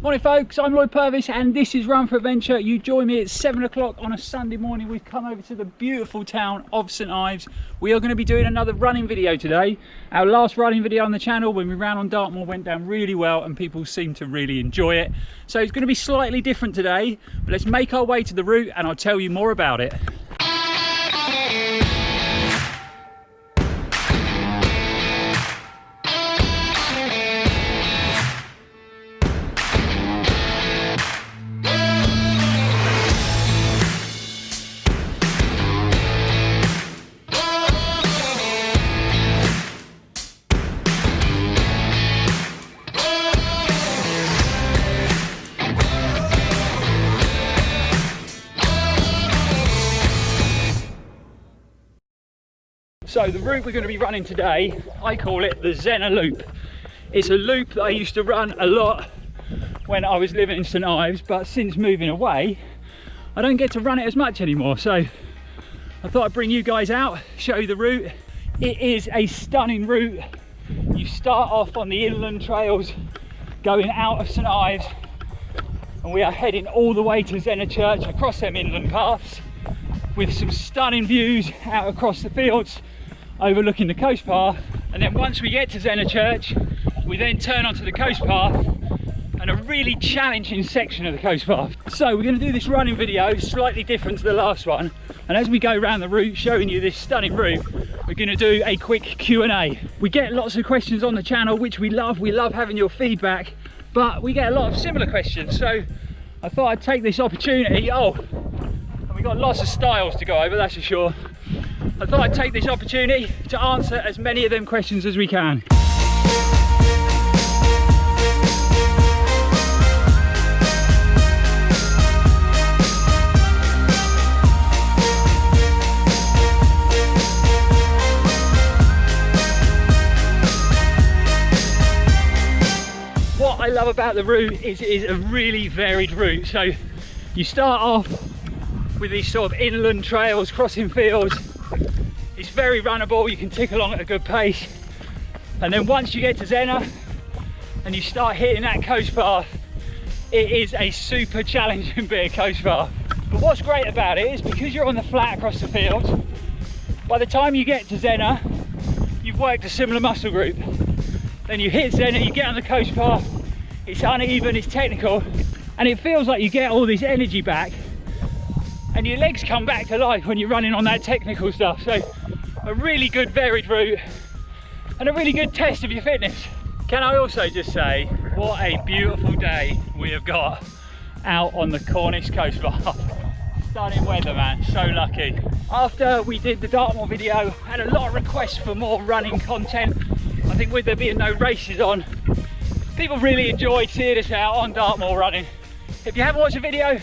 Morning folks, I'm Lloyd Purvis and this is Run4Adventure. You join me at 7 o'clock on a Sunday morning. We've come over to the beautiful town of St Ives. We are going to be doing another running video today. Our last running video on the channel when we ran on Dartmoor went down really well and people seem to really enjoy it. So it's going to be slightly different today, but let's make our way to the route and I'll tell you more about it. So the route we're going to be running today, I call it the Zener loop. It's a loop that I used to run a lot when I was living in St Ives, but since moving away, I don't get to run it as much anymore. So I thought I'd bring you guys out, show you the route. It is a stunning route. You start off on the inland trails going out of St Ives, and we are heading all the way to Zennor Church across them inland paths with some stunning views out across the fields overlooking the coast path. And then once we get to Zennor Church, we then turn onto the coast path and a really challenging section of the coast path. So we're going to do this running video slightly different to the last one, and as we go around the route showing you this stunning route, we're going to do a quick Q&A. We get lots of questions on the channel, which we love having your feedback, but we get a lot of similar questions, so I thought I'd take this opportunity. And we got lots of styles to go over, that's for sure. I thought I'd take this opportunity to answer as many of them questions as we can. What I love about the route is it is a really varied route. So you start off with these sort of inland trails crossing fields. It's very runnable, you can tick along at a good pace, and then once you get to Zener and you start hitting that coast path, it is a super challenging bit of coast path. But what's great about it is because you're on the flat across the fields, by the time you get to Zener you've worked a similar muscle group. Then you hit Zener, you get on the coast path, it's uneven, it's technical, and it feels like you get all this energy back and your legs come back to life when you're running on that technical stuff. So a really good varied route and a really good test of your fitness. Can I also just say what a beautiful day we have got out on the Cornish coast path. Stunning weather, man, so lucky. After we did the Dartmoor video, I had a lot of requests for more running content. I think with there being no races on, people really enjoyed seeing us out on Dartmoor running. If you haven't watched the video,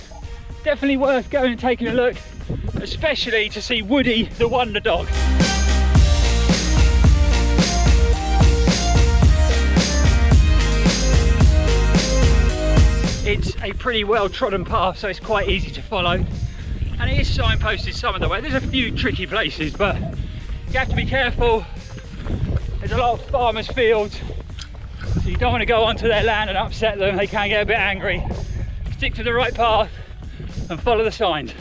definitely worth going and taking a look, especially to see Woody the Wonder Dog. It's a pretty well trodden path, so it's quite easy to follow, and it is signposted some of the way. There's a few tricky places, but you have to be careful. There's a lot of farmers' fields, so you don't want to go onto their land and upset them. They can get a bit angry. Stick to the right path and follow the signs.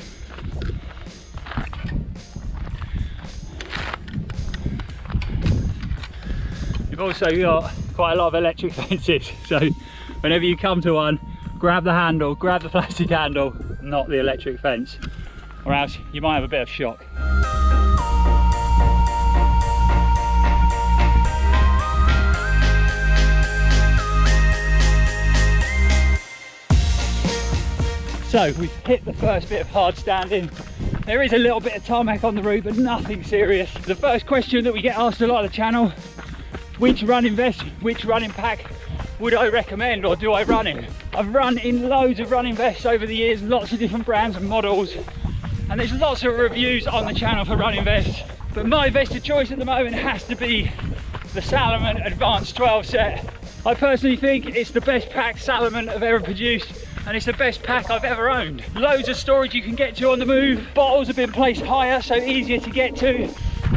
You've also got quite a lot of electric fences, so whenever you come to one, grab the handle, grab the plastic handle, not the electric fence, or else you might have a bit of shock. So we've hit the first bit of hard standing. There is a little bit of tarmac on the route, but nothing serious. The first question that we get asked a lot on the channel, which running vest, which running pack would I recommend, or do I run in? I've run in loads of running vests over the years, lots of different brands and models, and there's lots of reviews on the channel for running vests, but my vest of choice at the moment has to be the Salomon Advanced 12 set. I personally think it's the best pack Salomon have ever produced, and it's the best pack I've ever owned. Loads of storage you can get to on the move, bottles have been placed higher so easier to get to.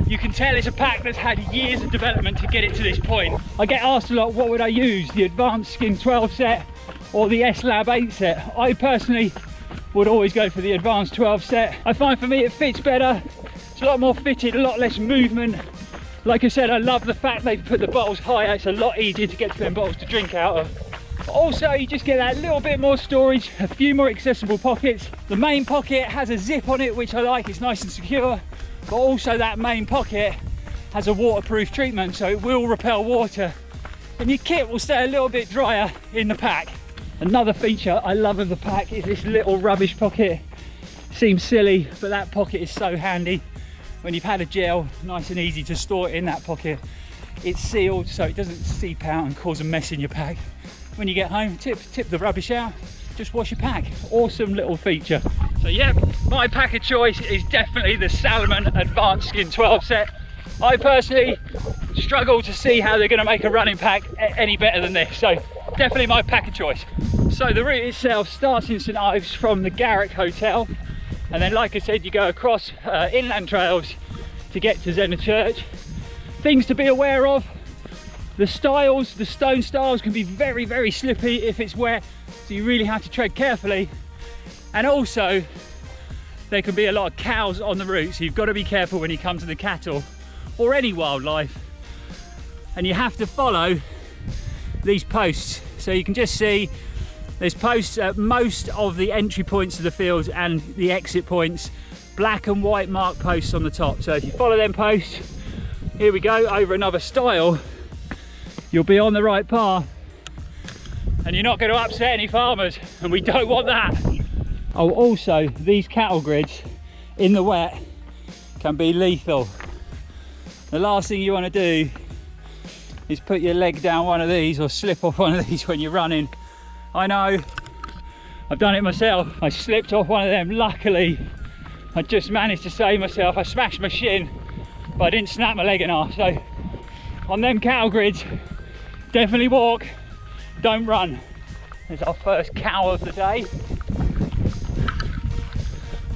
You can tell it's a pack that's had years of development to get it to this point. I get asked a lot, what would I use, the Advanced Skin 12 set or the S-Lab 8 set. I personally would always go for the advanced 12 set. I find for me it fits better. It's a lot more fitted, a lot less movement. Like I said, I love the fact they've put the bottles higher. It's a lot easier to get to them bottles to drink out of. But also, you just get that little bit more storage, a few more accessible pockets. The main pocket has a zip on it, which I like. It's nice and secure. But also that main pocket has a waterproof treatment, so it will repel water. And your kit will stay a little bit drier in the pack. Another feature I love of the pack is this little rubbish pocket. Seems silly, but that pocket is so handy. When you've had a gel, nice and easy to store it in that pocket. It's sealed so it doesn't seep out and cause a mess in your pack. When you get home, tip the rubbish out, just wash your pack. Awesome little feature. So yeah, my pack of choice is definitely the Salomon Advanced Skin 12 set. I personally struggle to see how they're going to make a running pack any better than this, so definitely my pack of choice. So the route itself starts in St Ives from the Garrick Hotel, and then like I said, you go across inland trails to get to Zennor Church. Things to be aware of: the stone stiles can be very, very slippy if it's wet, so you really have to tread carefully. And also, there can be a lot of cows on the route, so you've got to be careful when you come to the cattle or any wildlife. And you have to follow these posts. So you can just see there's posts at most of the entry points to the fields and the exit points, black and white marked posts on the top. So if you follow them posts, here we go, over another stile, you'll be on the right path and you're not going to upset any farmers, and we don't want that. Oh, also these cattle grids in the wet can be lethal. The last thing you want to do is put your leg down one of these or slip off one of these when you're running. I know, I've done it myself. I slipped off one of them. Luckily, I just managed to save myself. I smashed my shin, but I didn't snap my leg in half. So on them cattle grids, definitely walk, don't run. There's our first cow of the day.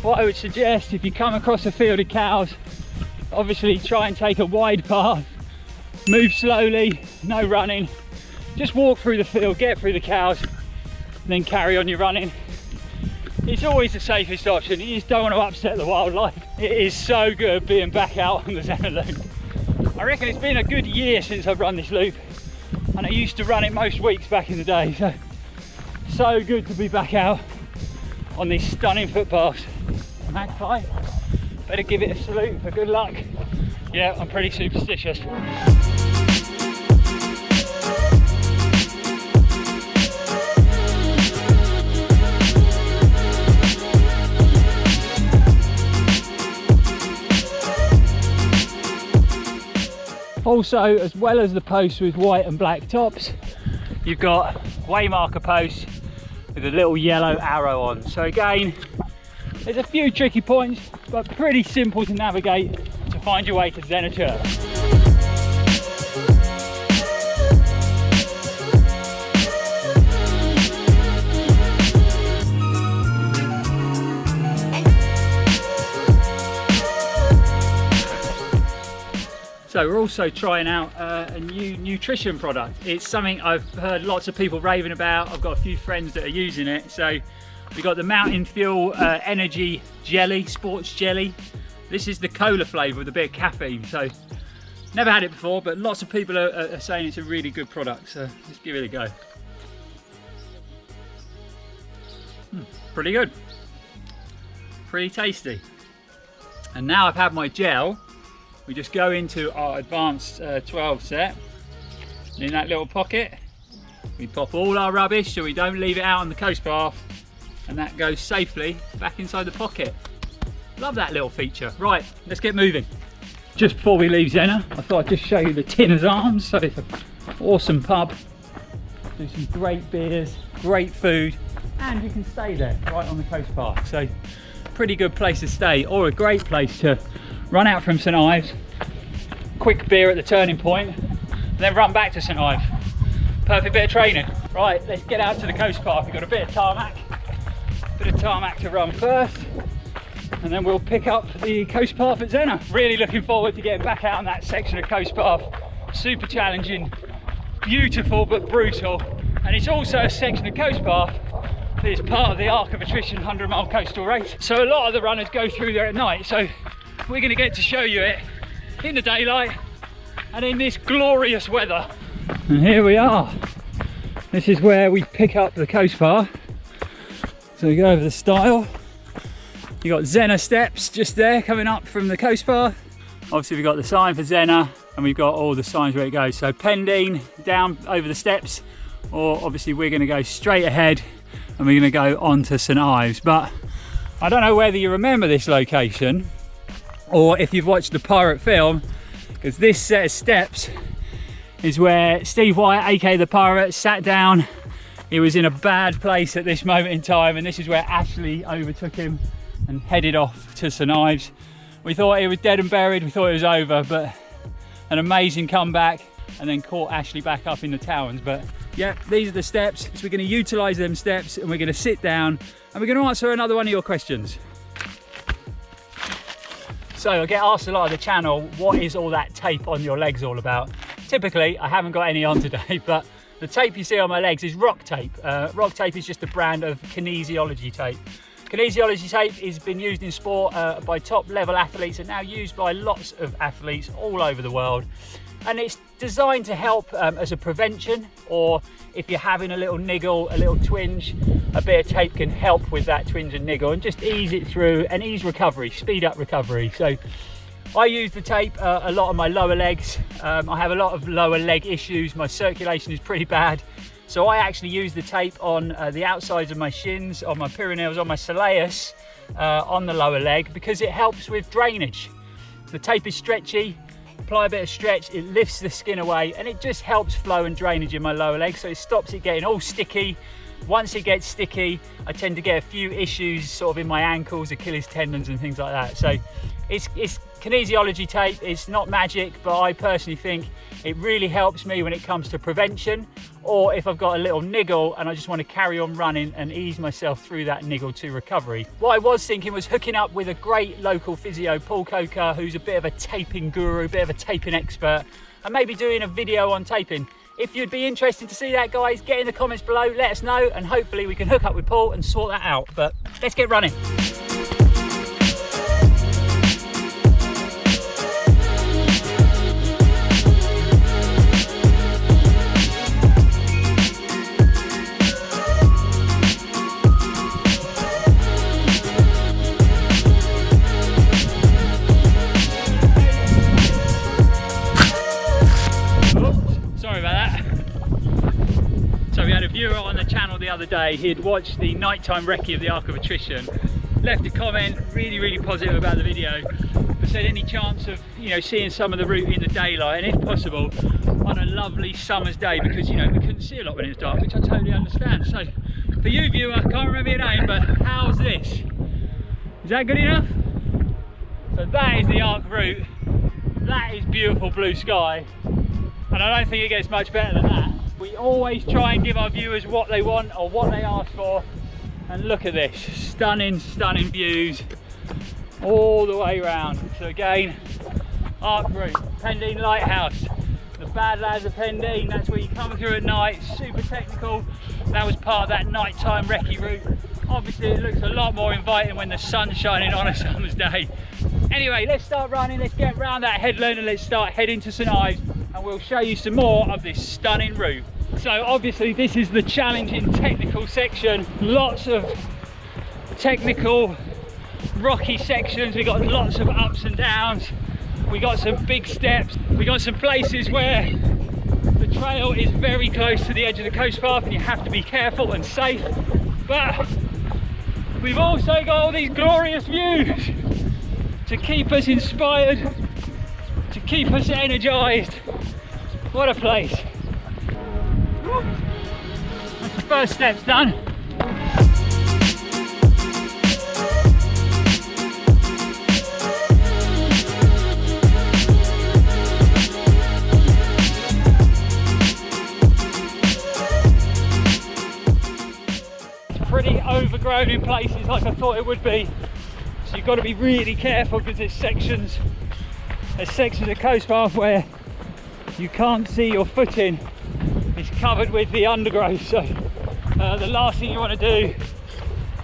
What I would suggest, if you come across a field of cows, obviously try and take a wide path, move slowly, no running, just walk through the field, get through the cows, and then carry on your running. It's always the safest option. You just don't want to upset the wildlife. It is so good being back out on the Zener loop. I reckon it's been a good year since I've run this loop, and I used to run it most weeks back in the day, so good to be back out on these stunning footpaths. Magpie, better give it a salute for good luck. Yeah, I'm pretty superstitious. Also, as well as the posts with white and black tops, you've got waymarker posts with a little yellow arrow on. So again, there's a few tricky points, but pretty simple to navigate to find your way to Zennor Church. So we're also trying out a new nutrition product. It's something I've heard lots of people raving about. I've got a few friends that are using it. So we've got the Mountain Fuel Energy Jelly, Sports Jelly. This is the cola flavour with a bit of caffeine. So never had it before, but lots of people are saying it's a really good product. So let's give it a go. Pretty good. Pretty tasty. And now I've had my gel, we just go into our advanced 12 set. And in that little pocket, we pop all our rubbish so we don't leave it out on the coast path, and that goes safely back inside the pocket. Love that little feature. Right, let's get moving. Just before we leave Zener, I thought I'd just show you the Tinner's Arms. So it's an awesome pub. Do some great beers, great food, and you can stay there right on the coast path. So pretty good place to stay, or a great place to run out from St Ives, quick beer at the turning point, and then run back to St Ives. Perfect bit of training. Right, let's get out to the coast path. We've got a bit of tarmac to run first, and then we'll pick up the coast path at Zener. Really looking forward to getting back out on that section of coast path. Super challenging, beautiful but brutal, and it's also a section of coast path that is part of the Arc of Attrition 100-mile coastal race. So a lot of the runners go through there at night, so we're going to get to show you it in the daylight and in this glorious weather. And here we are. This is where we pick up the coast path. So we go over the stile. You got Zener steps just there coming up from the coast path. Obviously we've got the sign for Zener, and we've got all the signs where it goes. So Pendine down over the steps, or obviously we're going to go straight ahead and we're going to go on to St Ives. But I don't know whether you remember this location or if you've watched the pirate film, because this set of steps is where Steve White, aka the pirate, sat down. He was in a bad place at this moment in time, and this is where Ashley overtook him and headed off to St Ives. We thought it was dead and buried, we thought it was over, but an amazing comeback, and then caught Ashley back up in the Towns. But yeah, these are the steps. So we're going to utilise them steps, and we're going to sit down and we're going to answer another one of your questions. So I get asked a lot of the channel, what is all that tape on your legs all about? Typically, I haven't got any on today, but the tape you see on my legs is rock tape. Rock tape is just a brand of Kinesiology tape. Kinesiology tape has been used in sport by top level athletes and now used by lots of athletes all over the world. And it's designed to help as a prevention, or if you're having a little niggle, a little twinge, a bit of tape can help with that twinge and niggle and just ease it through and ease recovery, speed up recovery. So I use the tape a lot on my lower legs. I have a lot of lower leg issues. My circulation is pretty bad. So I actually use the tape on the outsides of my shins, on my peroneals, on my soleus, on the lower leg, because it helps with drainage. The tape is stretchy, apply a bit of stretch, it lifts the skin away, and it just helps flow and drainage in my lower leg, so it stops it getting all sticky. Once it gets sticky, I tend to get a few issues sort of in my ankles, Achilles tendons and things like that. So it's kinesiology tape. It's not magic, but I personally think it really helps me when it comes to prevention, or if I've got a little niggle and I just want to carry on running and ease myself through that niggle to recovery. What I was thinking was hooking up with a great local physio, Paul Coker, who's a bit of a taping guru, a bit of a taping expert, and maybe doing a video on taping. If you'd be interested to see that, guys, get in the comments below, let us know, and hopefully we can hook up with Paul and sort that out. But let's get running. On the channel the other day, he had watched the nighttime recce of the Arc of Attrition, left a comment really positive about the video, but said any chance of seeing some of the route in the daylight, and if possible on a lovely summer's day, because we couldn't see a lot when it was dark, which I totally understand. So for you viewer, I can't remember your name, but how's this? Is that good enough? So that is the Arc route. That is beautiful blue sky, and I don't think it gets much better than that. We always try and give our viewers what they want or what they ask for, and look at this, stunning views all the way around. So again, Arc route, Pendine Lighthouse, the Bad Lads of Pendine, that's where you come through at night, super technical. That was part of that nighttime recce route. Obviously it looks a lot more inviting when the sun's shining on a summer's day. Anyway, let's start running, let's get around that headland and let's start heading to St Ives, and we'll show you some more of this stunning route. So obviously this is the challenging technical section, lots of technical rocky sections, we got lots of ups and downs, we got some big steps, we got some places where the trail is very close to the edge of the coast path and you have to be careful and safe, but we've also got all these glorious views to keep us inspired, to keep us energized. What a place. That's the first step's done. It's pretty overgrown in places, like I thought it would be. So you've got to be really careful, because there's sections of coast path where you can't see your footing. It's covered with the undergrowth, so the last thing you want to do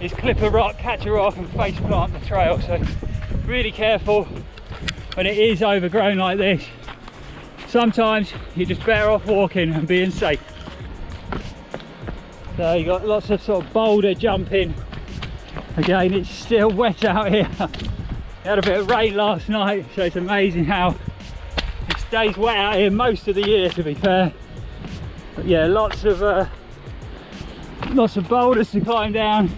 is clip a rock, catch a rock and face plant the trail. So really careful when it is overgrown like this. Sometimes you're just better off walking and being safe. So you got lots of sort of boulder jumping. Again, it's still wet out here. We had a bit of rain last night, so it's amazing how it stays wet out here most of the year, to be fair. But yeah, lots of boulders to climb down.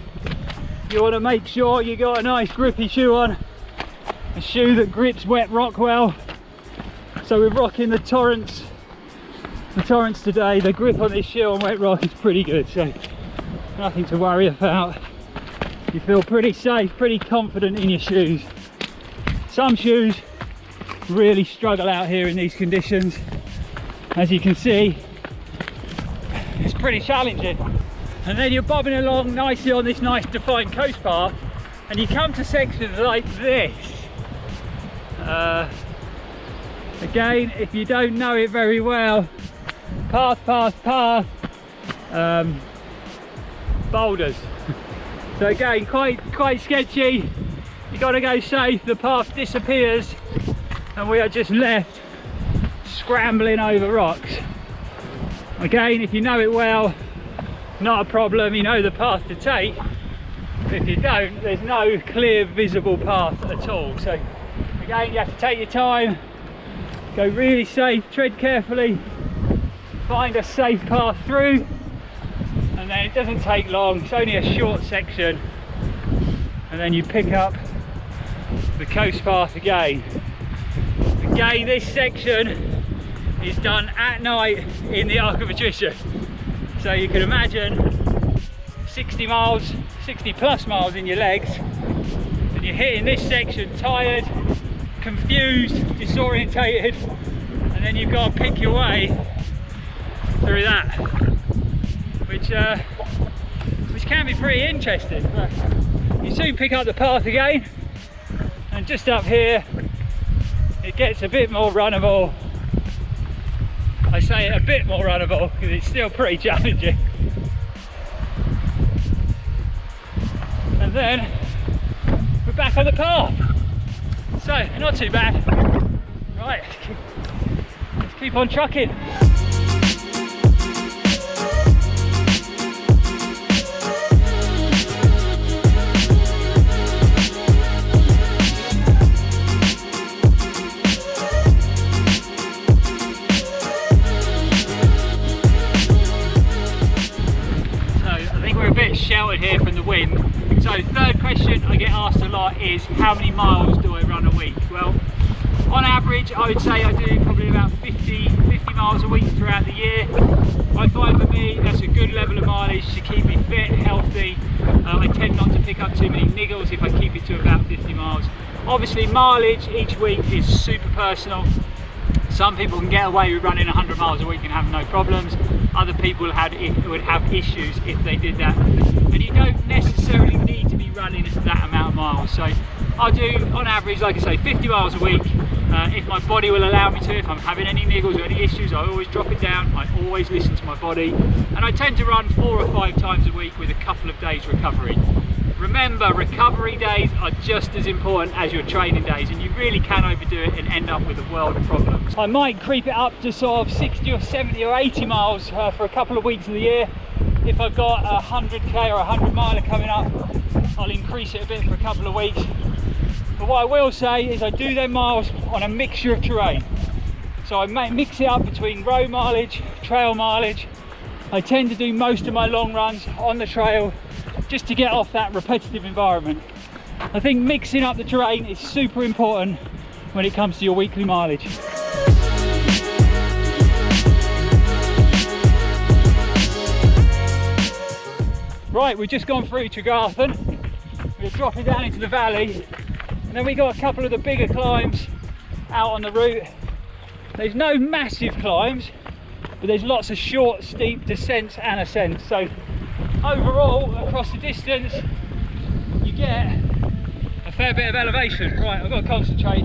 You want to make sure you got a nice grippy shoe on, a shoe that grips wet rock well. So we're rocking the Torrents today. The grip on this shoe on wet rock is pretty good, so nothing to worry about. You feel pretty safe, pretty confident in your shoes. Some shoes really struggle out here in these conditions. As you can see, it's pretty challenging. And then you're bobbing along nicely on this nice defined coast path, and you come to sections like this. Again, if you don't know it very well, path, boulders. So again, quite sketchy. You got to go safe. The path disappears, and we are just left scrambling over rocks. Again, if you know it well, not a problem. You know the path to take. If you don't, there's no clear visible path at all. So again, you have to take your time, go really safe, tread carefully, find a safe path through, and then it doesn't take long. It's only a short section, and then you pick up the coast path again. Again, this section is done at night in the Arc of Attrition. So you can imagine 60 plus miles in your legs, and you're hitting this section tired, confused, disorientated, and then you've got to pick your way through that, which can be pretty interesting. But you soon pick up the path again, and just up here it gets a bit more runnable. I say a bit more runnable because it's still pretty challenging. And then we're back on the path. So, not too bad. Right, let's keep on trucking. Sheltered here from the wind. So third question I get asked a lot is, how many miles do I run a week? Well, on average I would say I do probably about 50 miles a week throughout the year. I find for me that's a good level of mileage to keep me fit, healthy. I tend not to pick up too many niggles if I keep it to about 50 miles. Obviously mileage each week is super personal. Some people can get away with running 100 miles a week and have no problems. Other people would have issues if they did that. And you don't necessarily need to be running that amount of miles. So I'll do, on average, like I say, 50 miles a week. If my body will allow me to, if I'm having any niggles or any issues, I always drop it down. I always listen to my body. And I tend to run 4 or 5 times a week with a couple of days recovery. Remember, recovery days are just as important as your training days, and you really can overdo it and end up with a world of problems. I might creep it up to sort of 60 or 70 or 80 miles for a couple of weeks of the year. If I've got a 100k or a 100 miler coming up, I'll increase it a bit for a couple of weeks. But what I will say is I do them miles on a mixture of terrain. So I mix it up between road mileage, trail mileage. I tend to do most of my long runs on the trail, just to get off that repetitive environment. I think mixing up the terrain is super important when it comes to your weekly mileage. Right, we've just gone through Tregarthen. We're dropping down into the valley, and then we got a couple of the bigger climbs out on the route. There's no massive climbs, but there's lots of short, steep descents and ascents. So overall, across the distance, you get a fair bit of elevation. Right, I've got to concentrate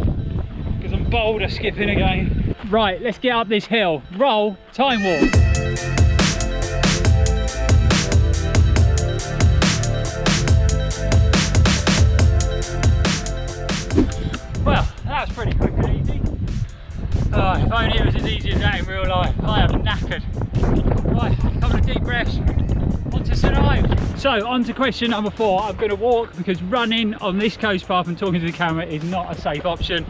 because I'm boulder skipping again. Right, let's get up this hill. Roll, time walk. So on to question number 4. I'm going to walk because running on this coast path and talking to the camera is not a safe option.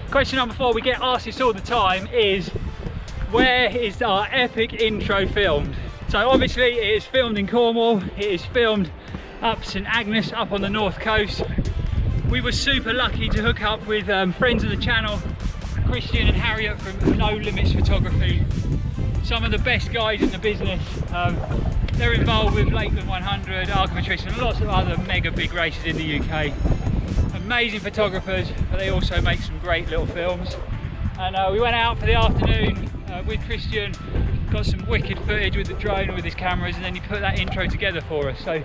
Question number 4, we get asked this all the time, is where is our epic intro filmed? So obviously it is filmed in Cornwall, it is filmed up St Agnes up on the north coast. We were super lucky to hook up with friends of the channel, Christian and Harriet from No Limits Photography. Some of the best guys in the business. They're involved with Lakeland 100, Arc of Attrition, and lots of other mega big races in the UK. Amazing photographers, but they also make some great little films. And we went out for the afternoon with Christian, got some wicked footage with the drone with his cameras, and then he put that intro together for us. So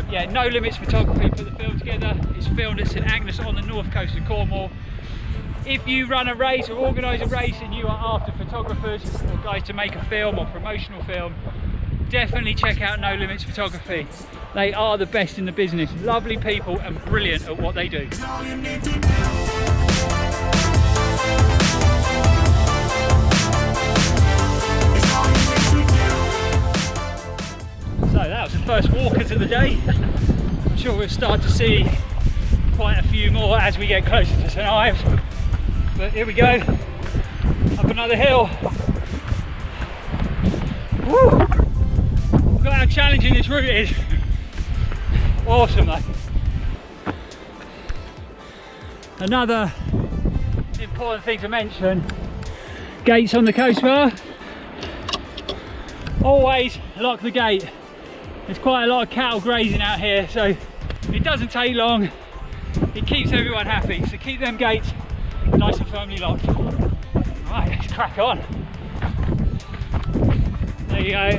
yeah, No Limits Photography put the film together. It's filmed at St Agnes on the north coast of Cornwall. If you run a race or organise a race and you are after photographers or guys to make a film or promotional film, definitely check out No Limits Photography. They are the best in the business. Lovely people and brilliant at what they do. So that was the first walkers of the day. I'm sure we'll start to see quite a few more as we get closer to St Ives. But here we go, up another hill. Woo! Look how challenging this route is. Awesome though. Another important thing to mention, gates on the coast bar. Always lock the gate. There's quite a lot of cattle grazing out here, so it doesn't take long. It keeps everyone happy, so keep them gates nice and firmly locked. Right, let's crack on. There you go.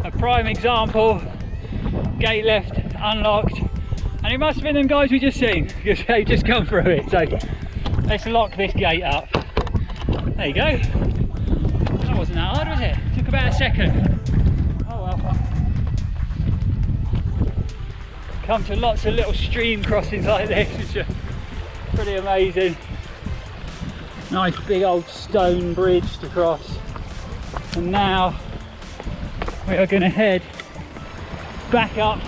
A prime example. Gate left unlocked. And it must have been them guys we just seen, because they've just come through it. So let's lock this gate up. There you go. That wasn't that hard, was it? It took about a second. Oh well. Come to lots of little stream crossings like this, which are pretty amazing. Nice big old stone bridge to cross. And now we are going to head back up.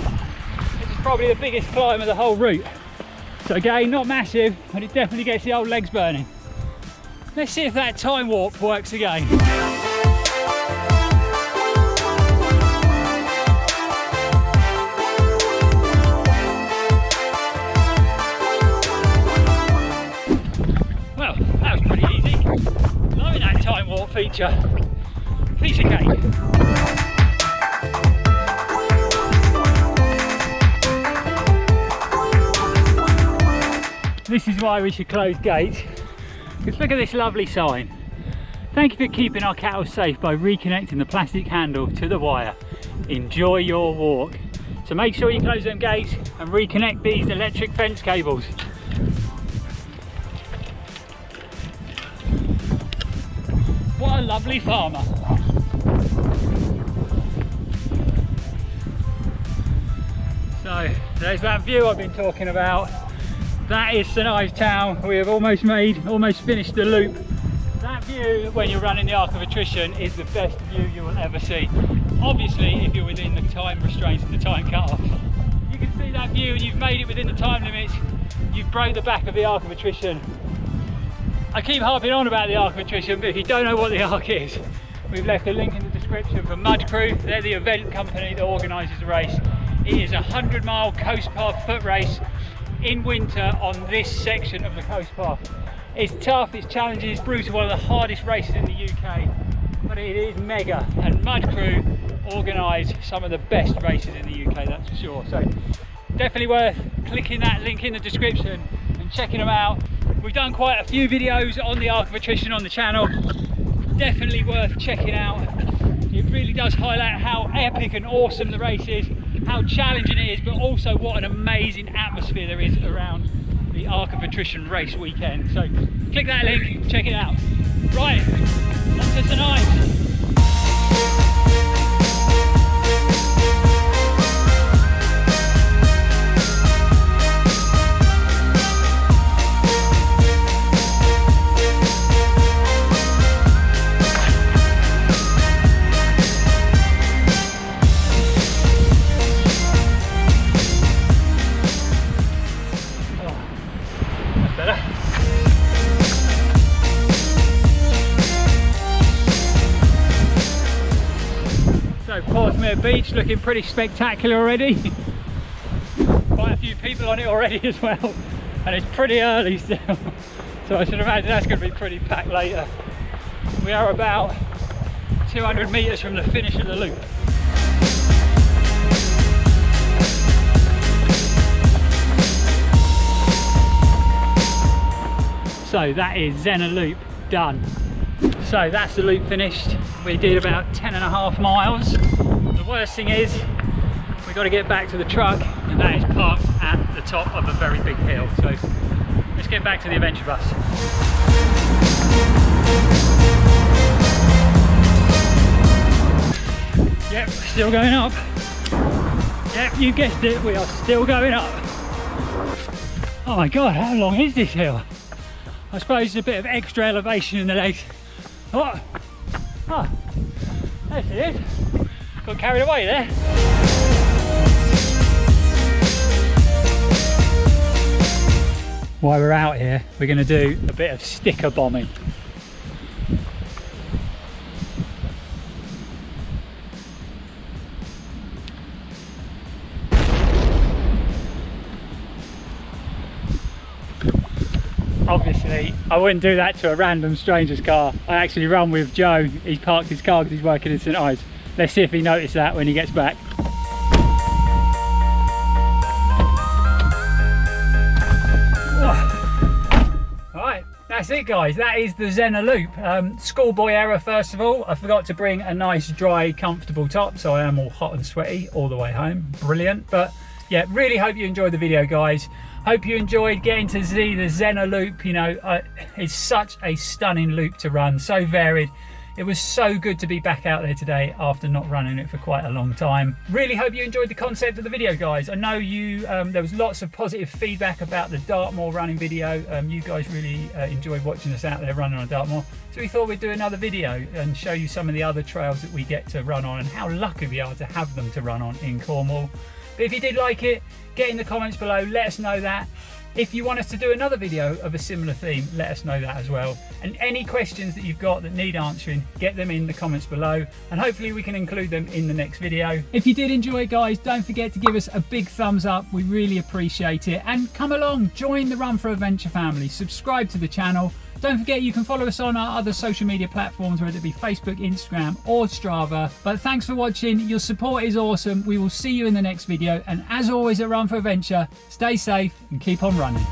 This is probably the biggest climb of the whole route. So again, not massive, but it definitely gets the old legs burning. Let's see if that time warp works again. Well, that was pretty easy. Loving that time warp feature. Piece of cake. This is why we should close gates. Because look at this lovely sign. Thank you for keeping our cattle safe by reconnecting the plastic handle to the wire. Enjoy your walk. So make sure you close them gates and reconnect these electric fence cables. What a lovely farmer. So there's that view I've been talking about. That is St Ives town. We have almost finished the loop. That view when you're running the Arc of Attrition is the best view you will ever see. Obviously if you're within the time restraints and the time cut-off. You can see that view and you've made it within the time limits. You've broke the back of the Arc of Attrition. I keep harping on about the Arc of Attrition, but if you don't know what the Arc is, we've left a link in the description for Mud Crew. They're the event company that organises the race. It is a 100-mile coast path foot race in winter on this section of the coast path. It's tough, it's challenging, it's brutal, one of the hardest races in the UK, but it is mega, and Mud Crew organise some of the best races in the UK, that's for sure. So definitely worth clicking that link in the description and checking them out. We've done quite a few videos on the Arc of Attrition on the channel, definitely worth checking out. It really does highlight how epic and awesome the race is, how challenging it is, but also what an amazing atmosphere there is around the Arc of Attrition race weekend. So click that link, check it out. Right, on to St Ives. It's looking pretty spectacular already. Quite a few people on it already as well, and it's pretty early still. So I should imagine that's going to be pretty packed later. We are about 200 metres from the finish of the loop. So that is Zener loop done. So that's the loop finished. We did about 10.5 miles. The worst thing is we've got to get back to the truck, and that is parked at the top of a very big hill. So let's get back to the adventure bus. Yep, still going up. Yep, you guessed it, we are still going up. Oh my god, how long is this hill? I suppose there's a bit of extra elevation in the legs. Oh, there she is. Got carried away there. While we're out here, we're going to do a bit of sticker bombing. Obviously, I wouldn't do that to a random stranger's car. I actually run with Joe. He's parked his car because he's working in St Ives. Let's see if he noticed that when he gets back. Alright, that's it guys. That is the Zener loop. Schoolboy error first of all. I forgot to bring a nice, dry, comfortable top, so I am all hot and sweaty all the way home. Brilliant. But yeah, really hope you enjoyed the video guys. Hope you enjoyed getting to see the Zener loop. You know, it's such a stunning loop to run, so varied. It was so good to be back out there today after not running it for quite a long time. Really hope you enjoyed the concept of the video guys. I know you, there was lots of positive feedback about the Dartmoor running video. You guys really enjoyed watching us out there running on Dartmoor. So we thought we'd do another video and show you some of the other trails that we get to run on and how lucky we are to have them to run on in Cornwall. But if you did like it, get in the comments below, let us know that. If you want us to do another video of a similar theme, let us know that as well. And any questions that you've got that need answering, get them in the comments below, and hopefully we can include them in the next video. If you did enjoy it guys, don't forget to give us a big thumbs up. We really appreciate it. And come along, join the Run4Adventure family, subscribe to the channel. Don't forget you can follow us on our other social media platforms, whether it be Facebook, Instagram or Strava. But thanks for watching. Your support is awesome. We will see you in the next video. And as always at Run4Adventure, stay safe and keep on running.